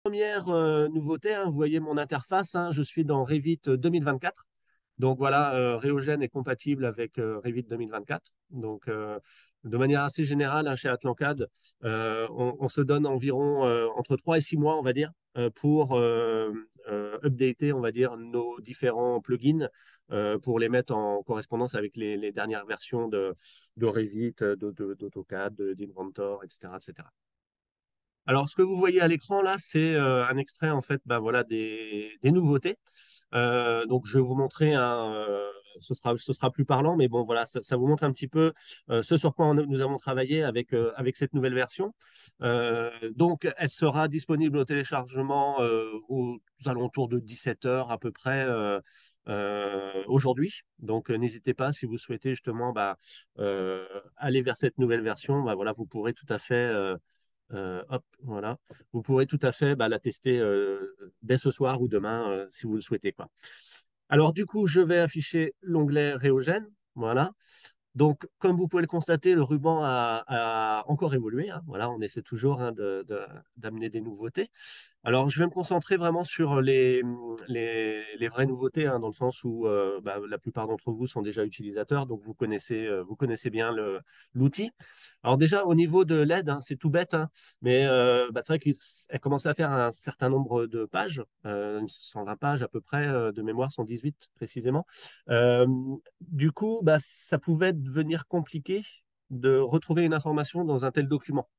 Première nouveauté, hein, vous voyez mon interface, hein, je suis dans Revit 2024. Donc voilà, Reogen est compatible avec Revit 2024. Donc de manière assez générale, hein, chez Atlancad, on se donne environ entre 3 et 6 mois, on va dire, pour updater, on va dire, nos différents plugins pour les mettre en correspondance avec les dernières versions de Revit, d'AutoCAD, d'Inventor, etc., etc. Alors, ce que vous voyez à l'écran là, c'est un extrait en fait, ben, voilà, des nouveautés. Donc, je vais vous montrer ce sera plus parlant, mais bon, voilà, ça vous montre un petit peu ce sur quoi nous avons travaillé avec cette nouvelle version. Donc, elle sera disponible au téléchargement aux alentours de 17 heures à peu près. Aujourd'hui. Donc, n'hésitez pas si vous souhaitez justement bah, aller vers cette nouvelle version. Bah, voilà, vous pourrez tout à fait hop, voilà. Vous pourrez tout à fait bah, la tester dès ce soir ou demain si vous le souhaitez, quoi. Alors, du coup, je vais afficher l'onglet Réogène. Voilà. Donc, comme vous pouvez le constater, le ruban a encore évolué, hein. Voilà, on essaie toujours hein, d'amener des nouveautés. Alors, je vais me concentrer vraiment sur les vraies nouveautés, hein, dans le sens où bah, la plupart d'entre vous sont déjà utilisateurs, donc vous connaissez bien l'outil. Alors déjà, au niveau de l'aide, hein, c'est tout bête, hein, mais bah, c'est vrai qu'elle commence à faire un certain nombre de pages, 120 pages à peu près, de mémoire, 118 précisément. Euh, du coup, bah, ça pouvait devenir compliqué de retrouver une information dans un tel document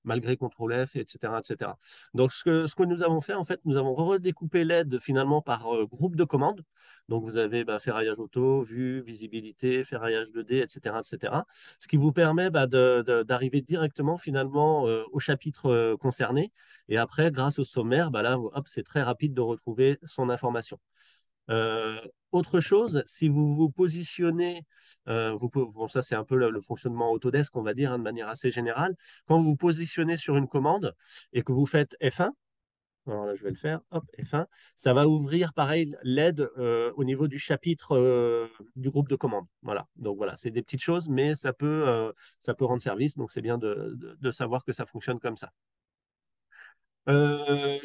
malgré CTRL F, etc., etc. Donc, ce que nous avons fait, en fait, nous avons redécoupé l'aide finalement par groupe de commandes. Donc, vous avez bah, ferraillage auto, vue, visibilité, ferraillage 2D, etc., etc. Ce qui vous permet bah, d'arriver directement finalement au chapitre concerné. Et après, grâce au sommaire, bah, là, hop, c'est très rapide de retrouver son information. Euh, Autre chose, si vous vous positionnez, bon, ça c'est un peu le fonctionnement Autodesk, on va dire, hein, de manière assez générale. Quand vous vous positionnez sur une commande et que vous faites F1, alors là je vais le faire, hop, F1, ça va ouvrir pareil l'aide au niveau du chapitre du groupe de commandes. Voilà, donc voilà, c'est des petites choses, mais ça peut rendre service, donc c'est bien de savoir que ça fonctionne comme ça.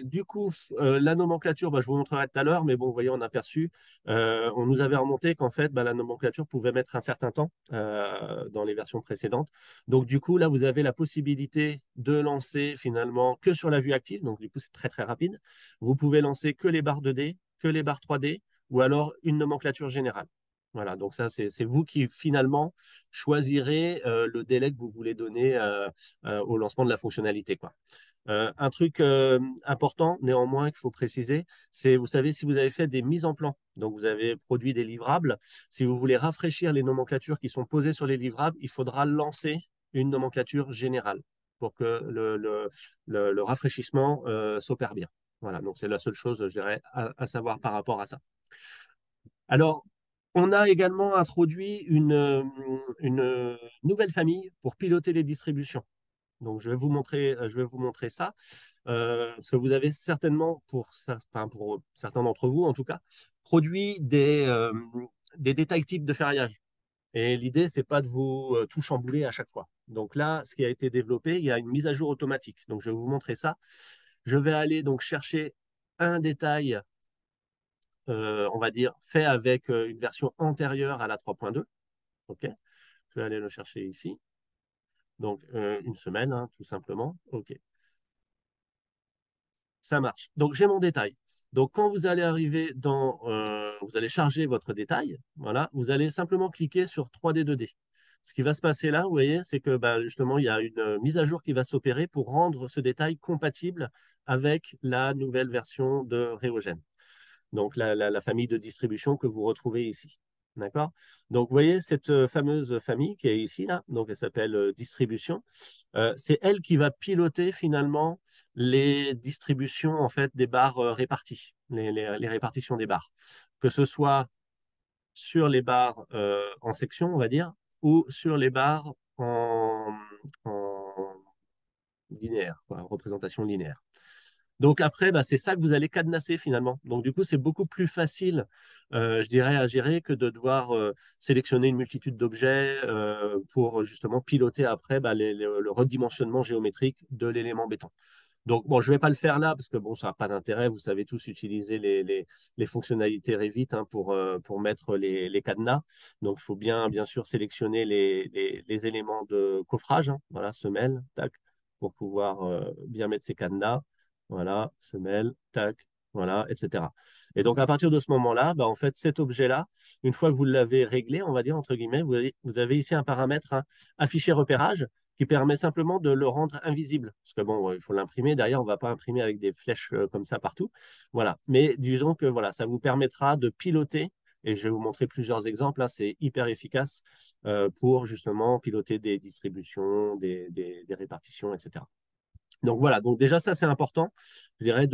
Du coup, la nomenclature, bah, je vous montrerai tout à l'heure, mais bon, vous voyez, on a aperçu, on nous avait remonté qu'en fait, bah, la nomenclature pouvait mettre un certain temps dans les versions précédentes. Donc, du coup, là, vous avez la possibilité de lancer finalement que sur la vue active. Donc, du coup, c'est très, très rapide. Vous pouvez lancer que les barres 2D, que les barres 3D, ou alors une nomenclature générale. Voilà, donc ça, c'est vous qui finalement choisirez le délai que vous voulez donner au lancement de la fonctionnalité, quoi. Un truc important, néanmoins, qu'il faut préciser, c'est, vous savez, si vous avez fait des mises en plan, donc vous avez produit des livrables, si vous voulez rafraîchir les nomenclatures qui sont posées sur les livrables, il faudra lancer une nomenclature générale pour que le rafraîchissement s'opère bien. Voilà, donc c'est la seule chose, je dirais, à savoir par rapport à ça. Alors, on a également introduit une nouvelle famille pour piloter les distributions. Donc, je vais vous montrer ça, parce que vous avez certainement, pour certains d'entre vous en tout cas, produit des détails types de ferraillage. Et l'idée, c'est pas de vous tout chambouler à chaque fois. Donc là, ce qui a été développé, il y a une mise à jour automatique. Donc, je vais vous montrer ça. Je vais aller donc chercher un détail, on va dire, fait avec une version antérieure à la 3.2. OK. Je vais aller le chercher ici. Donc, une semaine, hein, tout simplement. OK. Ça marche. Donc, j'ai mon détail. Donc, quand vous allez arriver vous allez charger votre détail, voilà, vous allez simplement cliquer sur 3D 2D. Ce qui va se passer là, vous voyez, c'est que bah, justement, il y a une mise à jour qui va s'opérer pour rendre ce détail compatible avec la nouvelle version de Reogen. Donc, la famille de distribution que vous retrouvez ici. D'accord? Donc, vous voyez cette fameuse famille qui est ici, là, donc elle s'appelle distribution. C'est elle qui va piloter finalement les distributions en fait des barres réparties, les répartitions des barres, que ce soit sur les barres en section, on va dire, ou sur les barres en linéaire, quoi, en représentation linéaire. Donc après, bah, c'est ça que vous allez cadenasser finalement. Donc du coup, c'est beaucoup plus facile, je dirais, à gérer que de devoir sélectionner une multitude d'objets pour justement piloter après bah, le redimensionnement géométrique de l'élément béton. Donc, bon, je ne vais pas le faire là parce que bon, ça n'a pas d'intérêt. Vous savez tous utiliser les fonctionnalités Revit hein, pour mettre les cadenas. Donc, il faut bien sûr sélectionner les éléments de coffrage. Hein. Voilà, semelle, tac, pour pouvoir bien mettre ces cadenas. Voilà, semelle, tac, voilà, etc. Et donc, à partir de ce moment-là, bah, en fait, cet objet-là, une fois que vous l'avez réglé, on va dire, entre guillemets, vous avez ici un paramètre hein, afficher repérage qui permet simplement de le rendre invisible. Parce que bon, il faut l'imprimer. Derrière, on ne va pas imprimer avec des flèches comme ça partout. Voilà. Mais disons que voilà, ça vous permettra de piloter. Et je vais vous montrer plusieurs exemples. Là, c'est hyper efficace pour justement piloter des distributions, des répartitions, etc. Donc voilà. Donc déjà, ça, c'est important. Je dirais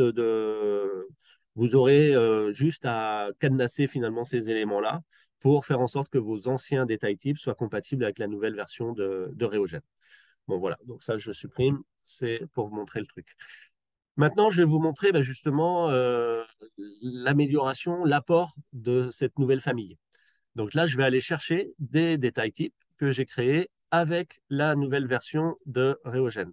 vous aurez juste à cadenasser finalement ces éléments-là pour faire en sorte que vos anciens détails types soient compatibles avec la nouvelle version de Reogen. Bon, voilà, donc ça, je supprime, c'est pour vous montrer le truc. Maintenant, je vais vous montrer bah, justement l'amélioration, l'apport de cette nouvelle famille. Donc là, je vais aller chercher des détails types que j'ai créés avec la nouvelle version de Reogen.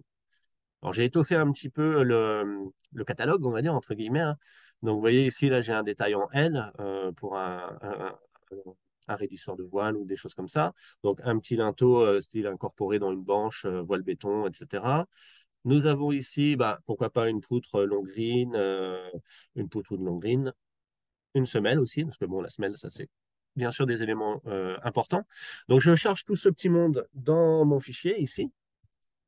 Alors, j'ai étoffé un petit peu le catalogue, on va dire, entre guillemets. Hein. Donc, vous voyez ici, là, j'ai un détail en L pour un raidisseur de voile ou des choses comme ça. Donc, un petit linteau style incorporé dans une banche, voile béton, etc. Nous avons ici, bah, pourquoi pas une poutre longrine, une poutre de longrine, une semelle aussi, parce que bon, la semelle, ça c'est bien sûr des éléments importants. Donc, je charge tout ce petit monde dans mon fichier ici.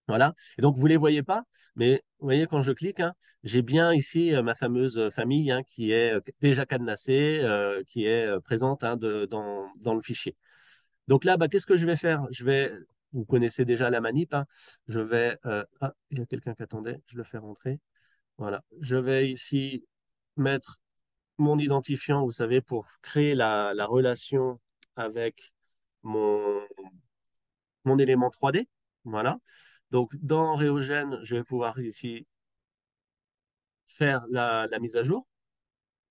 Voilà. Et donc, vous ne les voyez pas, mais vous voyez, quand je clique, hein, j'ai bien ici ma fameuse famille hein, qui est déjà cadenassée, qui est présente hein, dans le fichier. Donc là, bah, qu'est-ce que je vais faire? Vous connaissez déjà la manip, hein, ah, il y a quelqu'un qui attendait, je le fais rentrer. Voilà. Je vais ici mettre mon identifiant, vous savez, pour créer la relation avec mon, mon élément 3D. Voilà. Donc, dans Reogen, je vais pouvoir ici faire la mise à jour.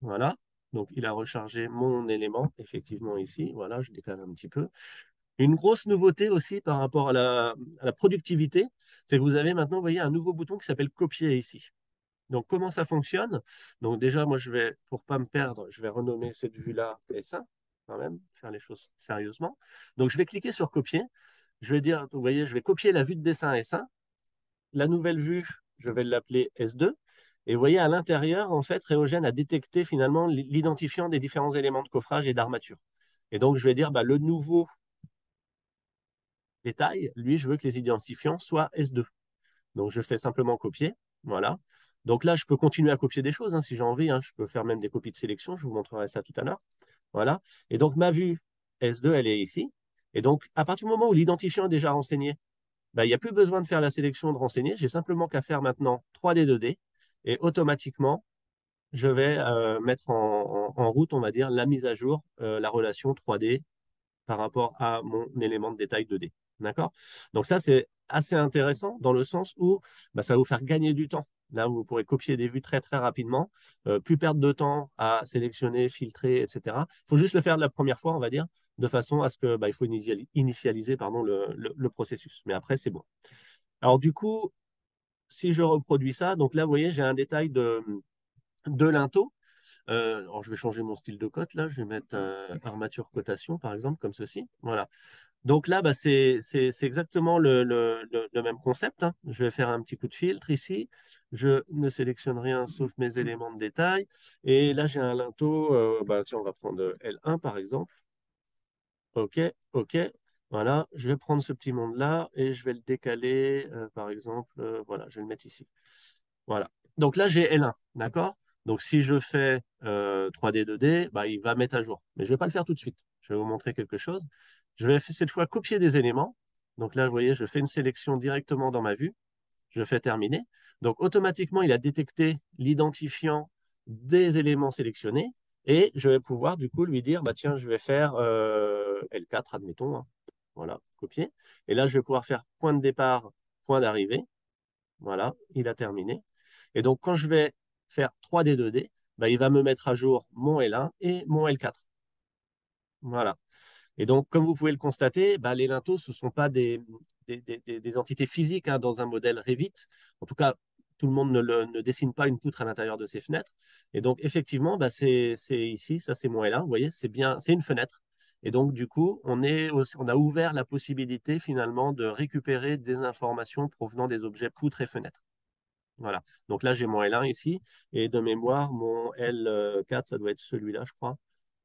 Voilà. Donc, il a rechargé mon élément, effectivement, ici. Voilà, je décale un petit peu. Une grosse nouveauté aussi par rapport à la productivité, c'est que vous avez maintenant, vous voyez, un nouveau bouton qui s'appelle copier ici. Donc, comment ça fonctionne? Donc, déjà, moi, pour ne pas me perdre, je vais renommer cette vue-là S1, quand même, faire les choses sérieusement. Donc, je vais cliquer sur copier. Je vais dire, vous voyez, je vais copier la vue de dessin S1. La nouvelle vue, je vais l'appeler S2. Et vous voyez, à l'intérieur, en fait, Reogen a détecté finalement l'identifiant des différents éléments de coffrage et d'armature. Et donc, je vais dire, bah, le nouveau détail, lui, je veux que les identifiants soient S2. Donc, je fais simplement copier. Voilà. Donc là, je peux continuer à copier des choses hein, si j'ai envie. Hein. Je peux faire même des copies de sélection. Je vous montrerai ça tout à l'heure. Voilà. Et donc, ma vue S2, elle est ici. Et donc, à partir du moment où l'identifiant est déjà renseigné, bah, il n'y a plus besoin de faire la sélection de renseigner. J'ai simplement qu'à faire maintenant 3D, 2D. Et automatiquement, je vais mettre en route, on va dire, la mise à jour, la relation 3D par rapport à mon élément de détail 2D. D'accord? Donc ça, c'est assez intéressant dans le sens où bah, ça va vous faire gagner du temps. Là, vous pourrez copier des vues très, très rapidement, plus perdre de temps à sélectionner, filtrer, etc. Il faut juste le faire la première fois, on va dire, de façon à ce que il faut initialiser pardon, le processus. Mais après, c'est bon. Alors du coup, si je reproduis ça, donc là, vous voyez, j'ai un détail de linteau. Alors, je vais changer mon style de cote. Là, je vais mettre armature cotation, par exemple, comme ceci. Voilà. Donc là, bah, c'est exactement le même concept. Hein. Je vais faire un petit coup de filtre ici. Je ne sélectionne rien sauf mes éléments de détail. Et là, j'ai un linteau. Bah, tiens, on va prendre L1 par exemple. OK, OK. Voilà, je vais prendre ce petit monde-là et je vais le décaler, par exemple, voilà, je vais le mettre ici. Voilà. Donc là, j'ai L1, d'accord? Donc si je fais 3D, 2D, bah, il va mettre à jour. Mais je ne vais pas le faire tout de suite. Je vais vous montrer quelque chose. Je vais cette fois copier des éléments. Donc là, vous voyez, je fais une sélection directement dans ma vue. Je fais terminer. Donc automatiquement, il a détecté l'identifiant des éléments sélectionnés. Et je vais pouvoir du coup lui dire, bah, tiens, je vais faire L4, admettons. Hein. Voilà, copier. Et là, je vais pouvoir faire point de départ, point d'arrivée. Voilà, il a terminé. Et donc, quand je vais faire 3D, 2D, bah, il va me mettre à jour mon L1 et mon L4. Voilà. Et donc, comme vous pouvez le constater, bah, les linteaux, ce ne sont pas des entités physiques hein, dans un modèle Revit. En tout cas, tout le monde ne dessine pas une poutre à l'intérieur de ses fenêtres. Et donc, effectivement, bah, c'est ici, ça c'est mon L1, vous voyez, c'est bien, c'est une fenêtre. Et donc, du coup, on a ouvert la possibilité finalement de récupérer des informations provenant des objets poutres et fenêtres. Voilà. Donc là, j'ai mon L1 ici. Et de mémoire, mon L4, ça doit être celui-là, je crois.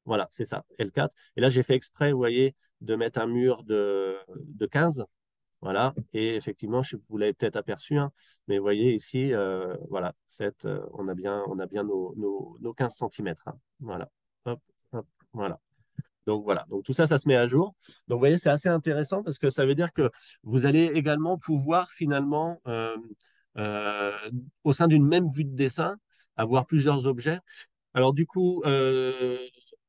Voilà, c'est ça, L4. Et là, j'ai fait exprès, vous voyez, de mettre un mur de 15. Voilà. Et effectivement, vous l'avez peut-être aperçu, hein, mais vous voyez ici, voilà, on a bien nos 15 cm. Voilà. Hop, hop, voilà. Donc voilà, donc tout ça, ça se met à jour. Donc vous voyez, c'est assez intéressant parce que ça veut dire que vous allez également pouvoir finalement, euh, au sein d'une même vue de dessin, avoir plusieurs objets. Alors du coup,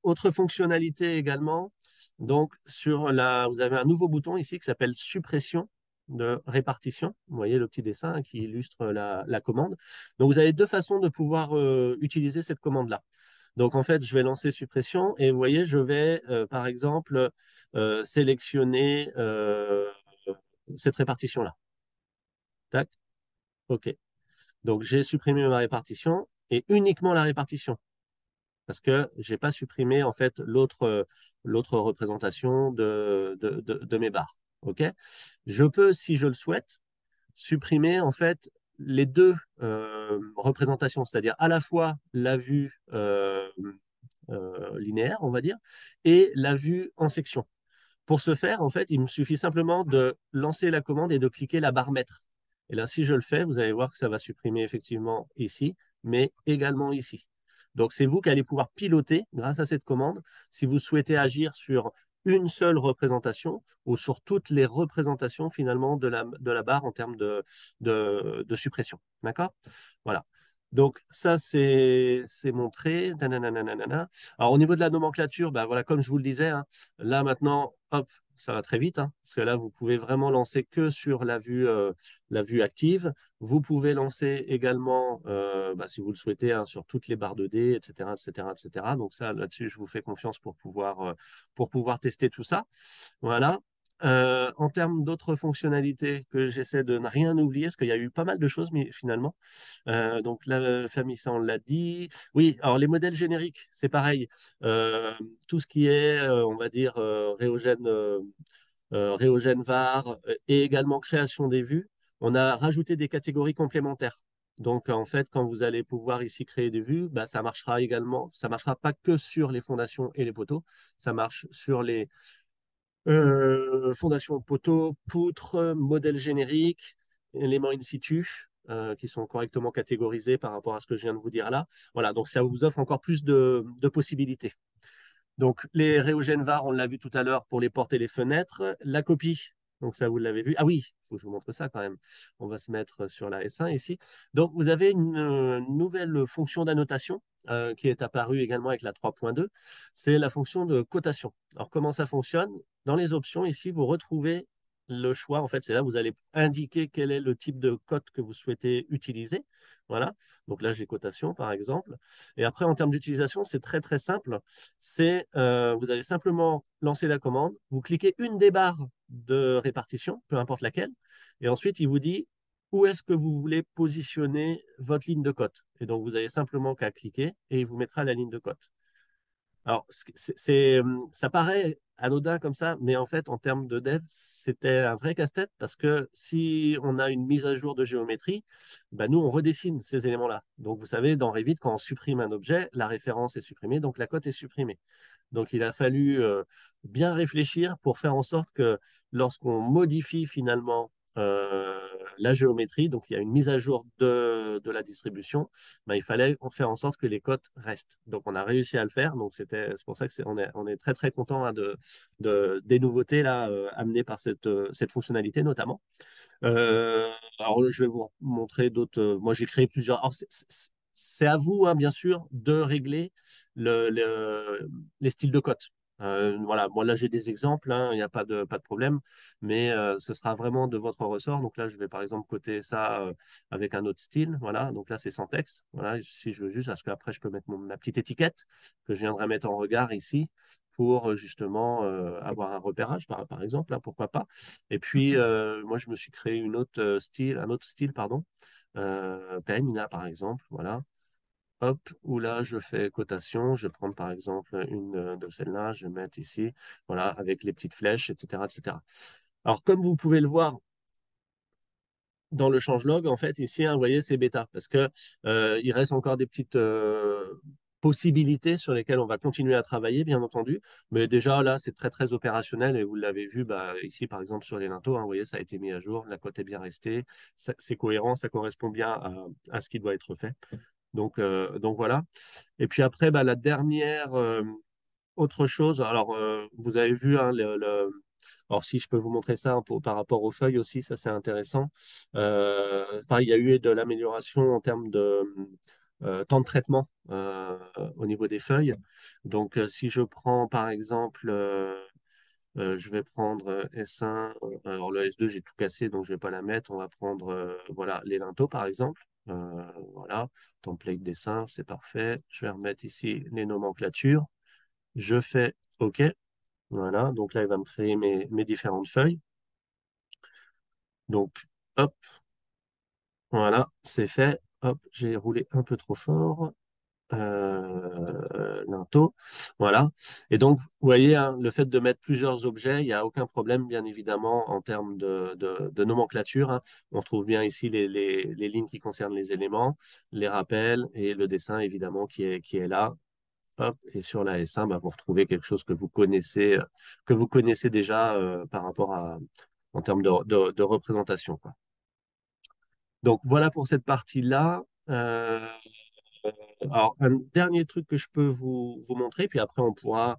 autre fonctionnalité également, donc vous avez un nouveau bouton ici qui s'appelle suppression de répartition. Vous voyez le petit dessin hein, qui illustre la commande. Donc vous avez deux façons de pouvoir utiliser cette commande-là. Donc en fait, je vais lancer suppression et vous voyez, je vais par exemple sélectionner cette répartition-là. Tac, OK. Donc j'ai supprimé ma répartition et uniquement la répartition parce que je n'ai pas supprimé en fait l'autre représentation de mes barres. OK? Je peux, si je le souhaite, supprimer en fait les deux représentations, c'est-à-dire à la fois la vue linéaire, on va dire, et la vue en section. Pour ce faire, en fait, il me suffit simplement de lancer la commande et de cliquer la barre mètre. Et là, si je le fais, vous allez voir que ça va supprimer effectivement ici, mais également ici. Donc, c'est vous qui allez pouvoir piloter, grâce à cette commande, si vous souhaitez agir sur une seule représentation ou sur toutes les représentations finalement de la barre en termes de suppression. D'accord? Voilà. Donc, ça, c'est montré. Nanana. Alors, au niveau de la nomenclature, bah, voilà, comme je vous le disais, hein, là maintenant, hop, ça va très vite, hein, parce que là, vous pouvez vraiment lancer que sur la vue active. Vous pouvez lancer également, bah, si vous le souhaitez, hein, sur toutes les barres de dés, etc., etc., etc. Donc ça, là-dessus, je vous fais confiance pour pouvoir tester tout ça. Voilà. En termes d'autres fonctionnalités que j'essaie de ne rien oublier, parce qu'il y a eu pas mal de choses, mais finalement. Donc la famille, ça on l'a dit. Oui, alors les modèles génériques, c'est pareil. Tout ce qui est, on va dire, Réogène var et également création des vues, on a rajouté des catégories complémentaires. Donc en fait, quand vous allez pouvoir ici créer des vues, bah, ça marchera également. Ça marchera pas que sur les fondations et les poteaux. Ça marche sur les fondation poteau, poutre, modèle générique, éléments in situ qui sont correctement catégorisés par rapport à ce que je viens de vous dire là. Voilà, donc ça vous offre encore plus de possibilités. Donc les réogènes VAR, on l'a vu tout à l'heure pour les portes et les fenêtres. La copie, donc ça vous l'avez vu. Ah oui, il faut que je vous montre ça quand même. On va se mettre sur la S1 ici. Donc vous avez une nouvelle fonction d'annotation qui est apparue également avec la 3.2. C'est la fonction de cotation. Alors comment ça fonctionne? Dans les options ici, vous retrouvez le choix. En fait, c'est là où vous allez indiquer quel est le type de cote que vous souhaitez utiliser. Voilà. Donc là, j'ai cotation par exemple. Et après, en termes d'utilisation, c'est très très simple. Vous allez simplement lancer la commande, vous cliquez une des barres de répartition, peu importe laquelle, et ensuite il vous dit où est-ce que vous voulez positionner votre ligne de cote. Et donc vous avez simplement qu'à cliquer et il vous mettra la ligne de cote. Alors, ça paraît anodin comme ça, mais en fait, en termes de dev, c'était un vrai casse-tête parce que si on a une mise à jour de géométrie, bah, nous, on redessine ces éléments-là. Donc, vous savez, dans Revit, quand on supprime un objet, la référence est supprimée, donc la cote est supprimée. Donc, il a fallu bien réfléchir pour faire en sorte que lorsqu'on modifie finalement la géométrie, donc il y a une mise à jour de la distribution, ben, il fallait faire en sorte que les cotes restent. Donc, on a réussi à le faire. Donc, c'est pour ça que on est très, très content hein, des nouveautés là, amenées par cette fonctionnalité notamment. Alors, je vais vous montrer d'autres. Moi, j'ai créé plusieurs. Alors, c'est à vous, hein, bien sûr, de régler les styles de cote. Voilà, moi là j'ai des exemples, hein, il n'y a pas de problème, mais ce sera vraiment de votre ressort. Donc là, je vais par exemple coter ça avec un autre style. Voilà, donc là c'est sans texte. Voilà, si je veux juste, parce qu'après je peux mettre ma petite étiquette que je viendrai mettre en regard ici pour justement avoir un repérage, par exemple, hein, pourquoi pas. Et puis moi je me suis créé un autre style, pardon, peine, là, par exemple, voilà. Hop, ou là, je fais cotation. Je vais prendre par exemple une de celles-là, je vais mettre ici, voilà, avec les petites flèches, etc., etc. Alors, comme vous pouvez le voir dans le changelog, en fait, ici, hein, vous voyez, c'est bêta, parce que il reste encore des petites possibilités sur lesquelles on va continuer à travailler, bien entendu. Mais déjà, là, c'est très, très opérationnel, et vous l'avez vu, bah, ici, par exemple, sur les linteaux, hein, vous voyez, ça a été mis à jour, la cote est bien restée, c'est cohérent, ça correspond bien à ce qui doit être fait. Donc voilà. Et puis après, bah, la dernière autre chose, alors vous avez vu, hein, alors si je peux vous montrer ça par rapport aux feuilles aussi, ça c'est intéressant. Enfin, il y a eu de l'amélioration en termes de temps de traitement au niveau des feuilles. Donc si je prends par exemple, je vais prendre S1, alors le S2 j'ai tout cassé donc je vais pas la mettre, on va prendre voilà, les linteaux par exemple. Voilà, template dessin, c'est parfait. Je vais remettre ici les nomenclatures. Je fais OK. Voilà, donc là, il va me créer mes différentes feuilles. Donc, hop, voilà, c'est fait. Hop, j'ai roulé un peu trop fort. Linteau. Voilà. Et donc, vous voyez, hein, le fait de mettre plusieurs objets, il n'y a aucun problème, bien évidemment, en termes de nomenclature, hein. On retrouve bien ici les lignes qui concernent les éléments, les rappels et le dessin, évidemment, qui est là. Hop, et sur la S1, bah, vous retrouvez quelque chose que vous connaissez déjà par rapport à, en termes de représentation, quoi. Donc voilà pour cette partie-là. Alors, un dernier truc que je peux vous montrer, puis après on pourra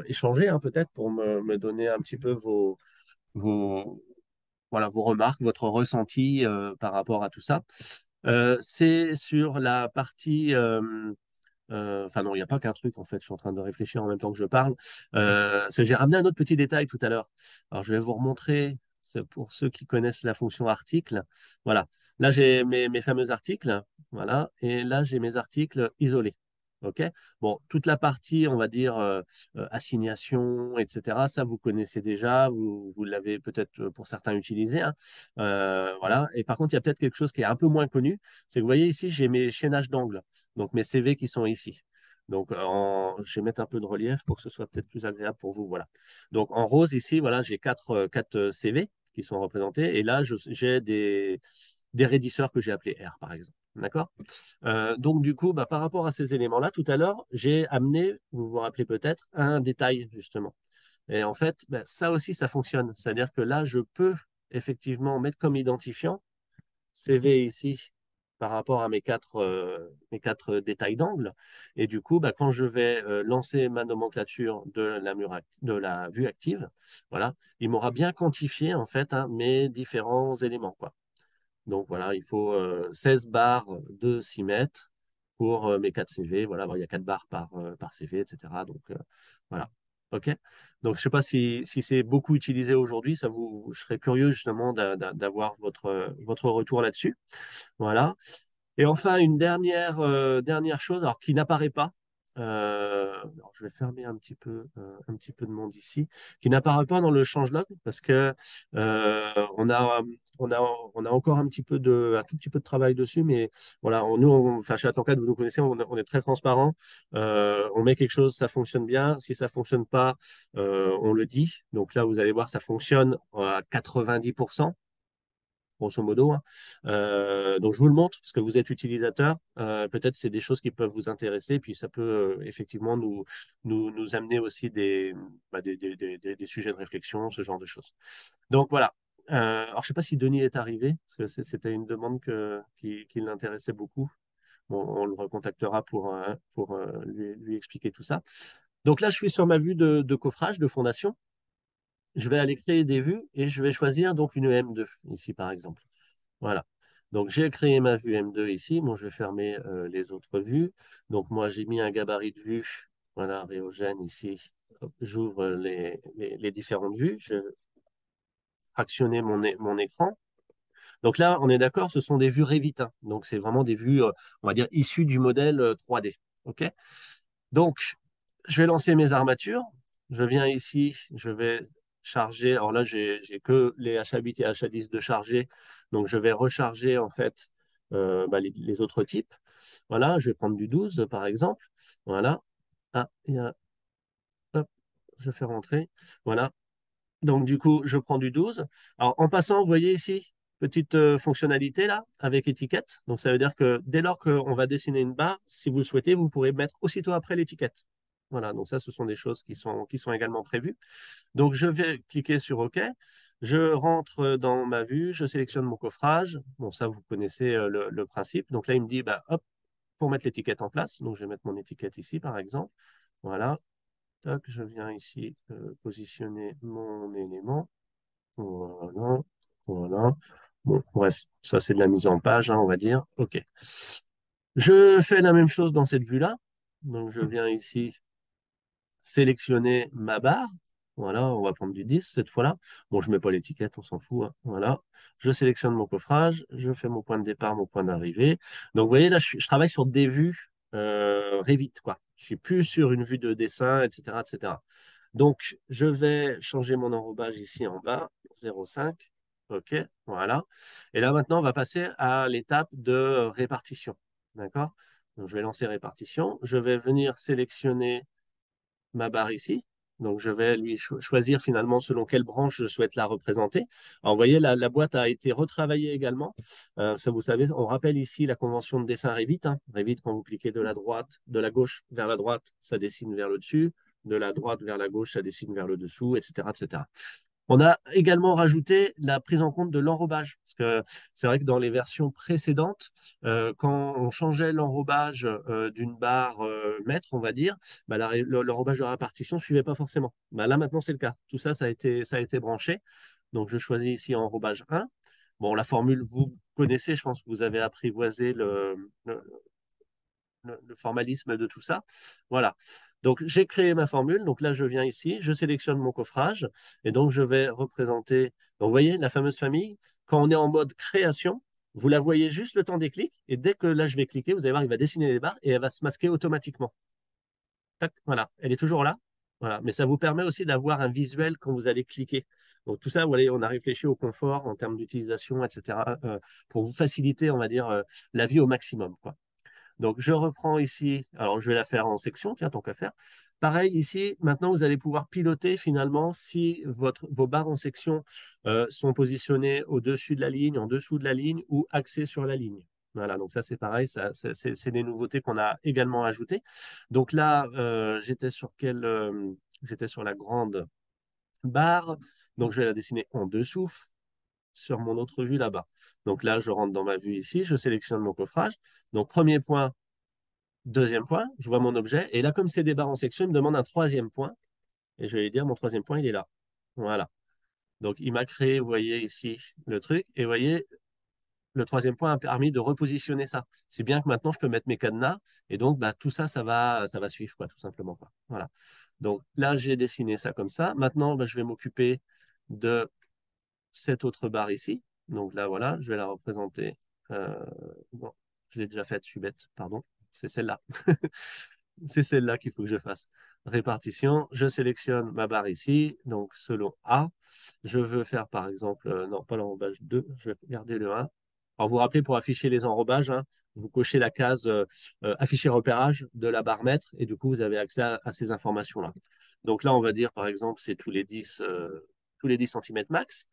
échanger, hein, peut-être pour me donner un petit peu vos, voilà, vos remarques, votre ressenti par rapport à tout ça. C'est sur la partie enfin non, il n'y a pas qu'un truc en fait, je suis en train de réfléchir en même temps que je parle. Parce que j'ai ramené un autre petit détail tout à l'heure. Alors je vais vous remontrer, pour ceux qui connaissent la fonction article. Voilà, là j'ai mes fameux articles, voilà, et là j'ai mes articles isolés. OK? Bon, toute la partie, on va dire, assignation, etc., ça vous connaissez déjà, vous l'avez peut-être pour certains utilisé, hein. Voilà. Et par contre, il y a peut-être quelque chose qui est un peu moins connu, c'est que vous voyez ici, j'ai mes chaînages d'angles, donc mes CV qui sont ici. Donc, je vais mettre un peu de relief pour que ce soit peut-être plus agréable pour vous. Voilà. Donc, en rose, ici, voilà, j'ai quatre CV qui sont représentés. Et là, j'ai des raidisseurs que j'ai appelés R, par exemple. D'accord? Donc, du coup, bah, par rapport à ces éléments-là, tout à l'heure, j'ai amené, vous vous rappelez peut-être, un détail, justement. Et en fait, bah, ça aussi, ça fonctionne. C'est-à-dire que là, je peux effectivement mettre comme identifiant CV ici par rapport à mes quatre détails d'angle. Et du coup, bah, quand je vais lancer ma nomenclature de la vue active, voilà, il m'aura bien quantifié en fait, hein, mes différents éléments, quoi. Donc voilà, il faut 16 barres de 6 mètres pour mes 4 CV. Voilà, bon, il y a 4 barres par CV, etc. Donc voilà. OK. Donc je ne sais pas si c'est beaucoup utilisé aujourd'hui. Je serais curieux justement d'avoir votre retour là-dessus. Voilà. Et enfin, une dernière chose, alors qui n'apparaît pas. Alors, je vais fermer un petit peu de monde ici, qui n'apparaît pas dans le changelog parce que on a, on a, on a encore un tout petit peu de travail dessus, mais voilà, enfin, chez Atlancat, vous nous connaissez, on est très transparent. On met quelque chose, ça fonctionne bien. Si ça fonctionne pas, on le dit. Donc là, vous allez voir, ça fonctionne à 90%, grosso modo, hein. Donc, je vous le montre parce que vous êtes utilisateur. Peut-être c'est des choses qui peuvent vous intéresser. Puis, ça peut effectivement nous amener aussi des sujets de réflexion, ce genre de choses. Donc, voilà. Alors, je ne sais pas si Denis est arrivé, parce que c'était une demande qui l'intéressait beaucoup. Bon, on le recontactera pour lui expliquer tout ça. Donc là, je suis sur ma vue de coffrage, de fondation. Je vais aller créer des vues et je vais choisir donc une M2 ici, par exemple. Voilà. Donc, j'ai créé ma vue M2 ici. Bon, je vais fermer les autres vues. Donc, moi, j'ai mis un gabarit de vue. Voilà, Réogène ici. Hop, j'ouvre les différentes vues. Je vais fractionner mon écran. Donc là, on est d'accord, ce sont des vues Revit, hein. Donc, c'est vraiment des vues, on va dire, issues du modèle 3D. OK? Donc, je vais lancer mes armatures. Je viens ici, je vais charger. Alors là, j'ai que les H8 et H10 de charger. Donc, je vais recharger en fait les autres types. Voilà, je vais prendre du 12 par exemple. Voilà. Ah, hop, je fais rentrer. Voilà. Donc, du coup, je prends du 12. Alors, en passant, vous voyez ici, petite fonctionnalité là, avec étiquette. Donc, ça veut dire que dès lors qu'on va dessiner une barre, si vous le souhaitez, vous pourrez mettre aussitôt après l'étiquette. Voilà, donc ça, ce sont des choses qui sont également prévues. Donc, je vais cliquer sur OK. Je rentre dans ma vue, je sélectionne mon coffrage. Bon, ça, vous connaissez le principe. Donc là, il me dit, bah, hop, pour mettre l'étiquette en place. Donc, je vais mettre mon étiquette ici, par exemple. Voilà. Tac, je viens ici positionner mon élément. Voilà. Voilà. Bon, bref, ça, c'est de la mise en page, hein, on va dire. OK. Je fais la même chose dans cette vue-là. Donc, je viens ici sélectionner ma barre. Voilà, on va prendre du 10 cette fois-là. Bon, je ne mets pas l'étiquette, on s'en fout, hein. Voilà. Je sélectionne mon coffrage, je fais mon point de départ, mon point d'arrivée. Donc, vous voyez, là, je travaille sur des vues Revit, quoi. Je suis plus sur une vue de dessin, etc., etc. Donc, je vais changer mon enrobage ici en bas, 0,5. OK, voilà. Et là, maintenant, on va passer à l'étape de répartition. D'accord? Donc, je vais lancer répartition. Je vais venir sélectionner ma barre ici. Donc, je vais lui choisir finalement selon quelle branche je souhaite la représenter. Alors, vous voyez, la boîte a été retravaillée également. Ça, vous savez, on rappelle ici la convention de dessin Revit, hein. Revit, quand vous cliquez de la droite, de la gauche vers la droite, ça dessine vers le dessus. De la droite vers la gauche, ça dessine vers le dessous, etc., etc. On a également rajouté la prise en compte de l'enrobage, parce que c'est vrai que dans les versions précédentes, quand on changeait l'enrobage d'une barre mètre, on va dire, bah, l'enrobage de répartition ne suivait pas forcément. Bah, là, maintenant, c'est le cas. Tout ça, ça a été branché. Donc, je choisis ici enrobage 1. Bon, la formule, vous connaissez, je pense que vous avez apprivoisé le formalisme de tout ça. Voilà. Donc, j'ai créé ma formule. Donc là, je viens ici, je sélectionne mon coffrage et donc je vais représenter. Donc, vous voyez, la fameuse famille, quand on est en mode création, vous la voyez juste le temps des clics et dès que là, je vais cliquer, vous allez voir, il va dessiner les barres et elle va se masquer automatiquement. Tac, voilà, elle est toujours là. Voilà. Mais ça vous permet aussi d'avoir un visuel quand vous allez cliquer. Donc tout ça, vous voyez, on a réfléchi au confort en termes d'utilisation, etc., pour vous faciliter, on va dire, la vie au maximum, quoi. Donc, je reprends ici. Alors, je vais la faire en section, tiens, tant qu'à faire. Pareil, ici, maintenant, vous allez pouvoir piloter finalement si vos barres en section sont positionnées au-dessus de la ligne, en dessous de la ligne ou axées sur la ligne. Voilà, donc ça, c'est pareil, c'est des nouveautés qu'on a également ajoutées. Donc là, j'étais sur la grande barre. Donc, je vais la dessiner en dessous sur mon autre vue là-bas. Donc là, je rentre dans ma vue ici, je sélectionne mon coffrage. Donc, premier point, deuxième point, je vois mon objet. Et là, comme c'est des barres en section, il me demande un troisième point. Et je vais lui dire, mon troisième point, il est là. Voilà. Donc, il m'a créé, vous voyez ici, le truc. Et vous voyez, le troisième point a permis de repositionner ça. C'est bien que maintenant, je peux mettre mes cadenas. Et donc, bah, tout ça, ça va suivre, quoi, tout simplement, quoi. Voilà. Donc, là, j'ai dessiné ça comme ça. Maintenant, bah, je vais m'occuper de cette autre barre ici. Donc là, voilà, je vais la représenter. Bon, je l'ai déjà faite, je suis bête, pardon. C'est celle-là. C'est celle-là qu'il faut que je fasse. Répartition, je sélectionne ma barre ici, donc selon A. Je veux faire par exemple, non, pas l'enrobage 2, je vais garder le 1. Alors vous vous rappelez, pour afficher les enrobages, hein, vous cochez la case afficher repérage de la barre mètre et du coup, vous avez accès à ces informations-là. Donc là, on va dire par exemple, c'est tous les 10 cm max.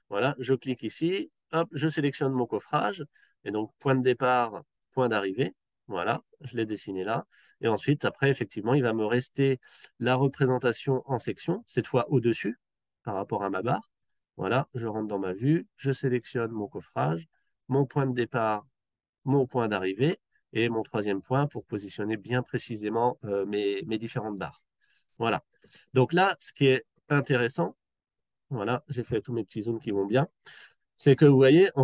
Voilà, je clique ici, hop, je sélectionne mon coffrage et donc point de départ, point d'arrivée. Voilà, je l'ai dessiné là. Et ensuite, après, effectivement, il va me rester la représentation en section, cette fois au-dessus, par rapport à ma barre. Voilà, je rentre dans ma vue, je sélectionne mon coffrage, mon point de départ, mon point d'arrivée et mon troisième point pour positionner bien précisément mes différentes barres. Voilà. Donc là, ce qui est intéressant, voilà, j'ai fait tous mes petits zooms qui vont bien, c'est que vous voyez, on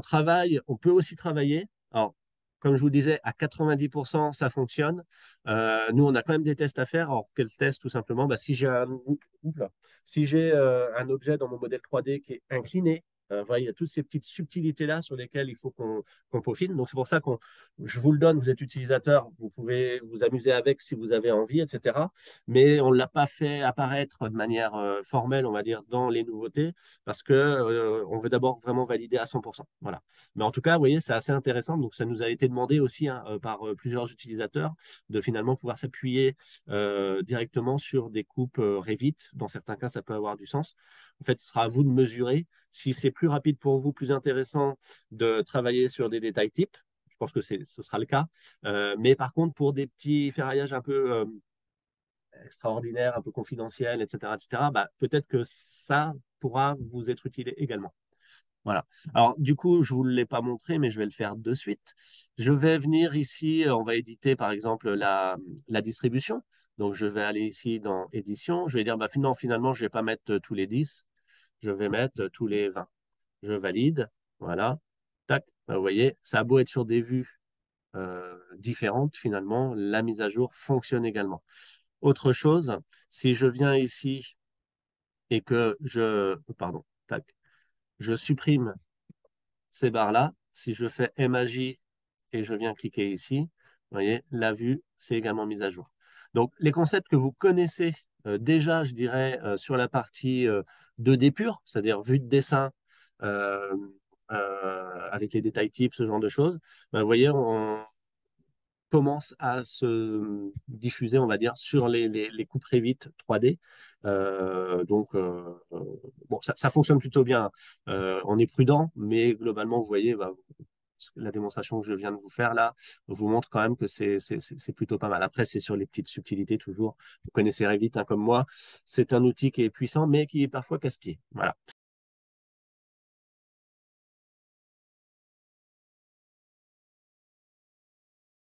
peut aussi travailler. Alors, comme je vous disais, à 90%, ça fonctionne. Nous, on a quand même des tests à faire. Alors, quel test, tout simplement? Bah, si j'ai un objet dans mon modèle 3D qui est incliné, Voilà, il y a toutes ces petites subtilités-là sur lesquelles il faut qu'on peaufine. Donc, c'est pour ça que je vous le donne, vous êtes utilisateur, vous pouvez vous amuser avec si vous avez envie, etc. Mais on ne l'a pas fait apparaître de manière formelle, on va dire, dans les nouveautés, parce que on veut d'abord vraiment valider à 100%. Voilà. Mais en tout cas, vous voyez, c'est assez intéressant. Donc, ça nous a été demandé aussi hein, par plusieurs utilisateurs de finalement pouvoir s'appuyer directement sur des coupes Revit. Dans certains cas, ça peut avoir du sens. En fait, ce sera à vous de mesurer si c'est plus rapide pour vous, plus intéressant de travailler sur des détails types. Je pense que ce sera le cas. Mais par contre, pour des petits ferraillages un peu extraordinaires, un peu confidentiels, etc., bah, peut-être que ça pourra vous être utile également. Voilà. Alors, du coup, je ne vous l'ai pas montré, mais je vais le faire de suite. Je vais venir ici, on va éditer par exemple la distribution. Donc, je vais aller ici dans édition. Je vais dire, bah, non, finalement, je ne vais pas mettre tous les 10. Je vais mettre tous les 20. Je valide. Voilà. Tac. Bah, vous voyez, ça a beau être sur des vues différentes, finalement, la mise à jour fonctionne également. Autre chose, si je viens ici et que pardon, tac, je supprime ces barres-là, si je fais MAJ et je viens cliquer ici, vous voyez, la vue, c'est également mise à jour. Donc, les concepts que vous connaissez déjà, je dirais, sur la partie 2D pure, c'est-à-dire vue de dessin, euh, avec les détails types, ce genre de choses, ben, vous voyez, on commence à se diffuser, on va dire, sur les coupes Revit 3D. Bon, ça fonctionne plutôt bien. On est prudent, mais globalement, vous voyez, bah, la démonstration que je viens de vous faire là vous montre quand même que c'est plutôt pas mal. Après, c'est sur les petites subtilités toujours. Vous connaissez Revit hein, comme moi. C'est un outil qui est puissant, mais qui est parfois casse-pied. Voilà.